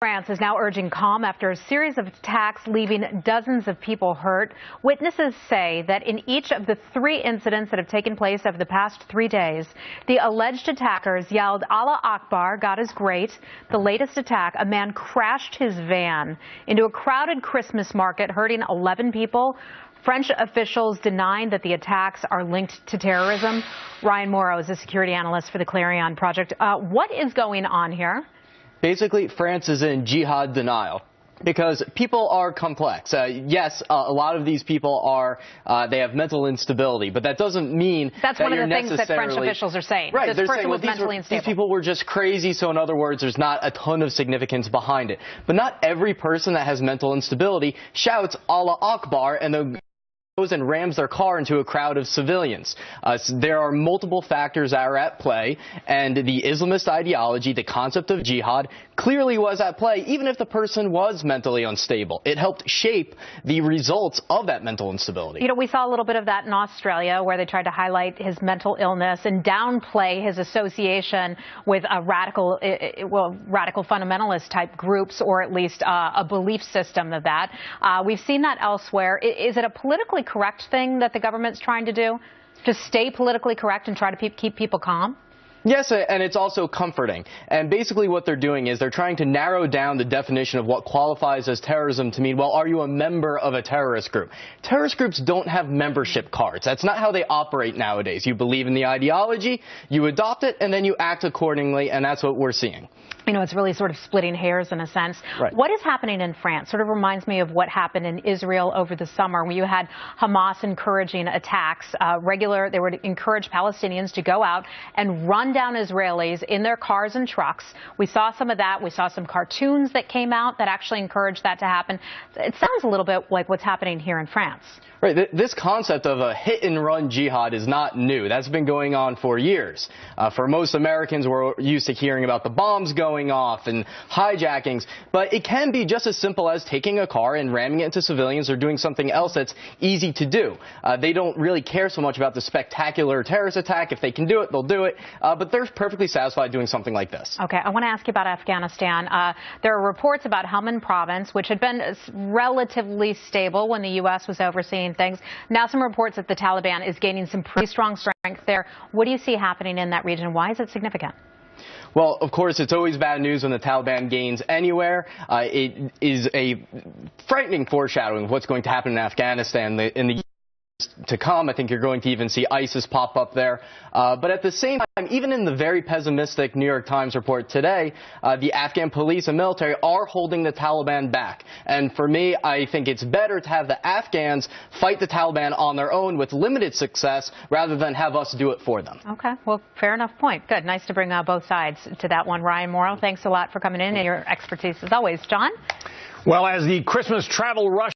France is now urging calm after a series of attacks leaving dozens of people hurt. Witnesses say that in each of the 3 incidents that have taken place over the past 3 days, the alleged attackers yelled Allah Akbar, God is great. The latest attack, a man crashed his van into a crowded Christmas market, hurting 11 people. French officials denying that the attacks are linked to terrorism. Ryan Mauro is a security analyst for the Clarion Project. What is going on here? Basically, France is in jihad denial because people are complex. Yes, a lot of these people are, they have mental instability, but that doesn't mean that's one of the things that French officials are saying. Right, this person was mentally unstable. These people were just crazy, so in other words, there's not a ton of significance behind it. But not every person that has mental instability shouts Allah Akbar and then goes and rams their car into a crowd of civilians. So there are multiple factors that are at play, and the Islamist ideology, the concept of jihad, clearly was at play, even if the person was mentally unstable. It helped shape the results of that mental instability. You know, we saw a little bit of that in Australia, where they tried to highlight his mental illness and downplay his association with a radical fundamentalist type groups, or at least a belief system of that. We've seen that elsewhere. Is it a politically correct thing that the government's trying to do, to stay politically correct and try to keep people calm? Yes, and it's also comforting. And basically what they're doing is they're trying to narrow down the definition of what qualifies as terrorism to mean, well, are you a member of a terrorist group? Terrorist groups don't have membership cards. That's not how they operate nowadays. You believe in the ideology, you adopt it, and then you act accordingly, and that's what we're seeing. You know, it's really sort of splitting hairs in a sense. Right. What is happening in France sort of reminds me of what happened in Israel over the summer, when you had Hamas encouraging attacks. They would encourage Palestinians to go out and run down Israelis in their cars and trucks. We saw some of that. We saw some cartoons that came out that actually encouraged that to happen. It sounds a little bit like what's happening here in France. Right. This concept of a hit-and-run jihad is not new. That's been going on for years. For most Americans, we're used to hearing about the bombs going off and hijackings, but it can be just as simple as taking a car and ramming it into civilians or doing something else that's easy to do. They don't really care so much about the spectacular terrorist attack. If they can do it, they'll do it, but they're perfectly satisfied doing something like this. Okay, I want to ask you about Afghanistan. There are reports about Helmand province, which had been relatively stable when the U.S. was overseeing things. Now some reports that the Taliban is gaining some pretty strong strength there. What do you see happening in that region? Why is it significant? Well, of course, it's always bad news when the Taliban gains anywhere. It is a frightening foreshadowing of what's going to happen in Afghanistan in the years to come. I think you're going to even see ISIS pop up there. But at the same time, even in the very pessimistic New York Times report today, the Afghan police and military are holding the Taliban back. And for me, I think it's better to have the Afghans fight the Taliban on their own with limited success rather than have us do it for them. Okay. Well, fair enough point. Good. Nice to bring both sides to that one. Ryan Mauro, thanks a lot for coming in and your expertise as always. John? Well, as the Christmas travel rush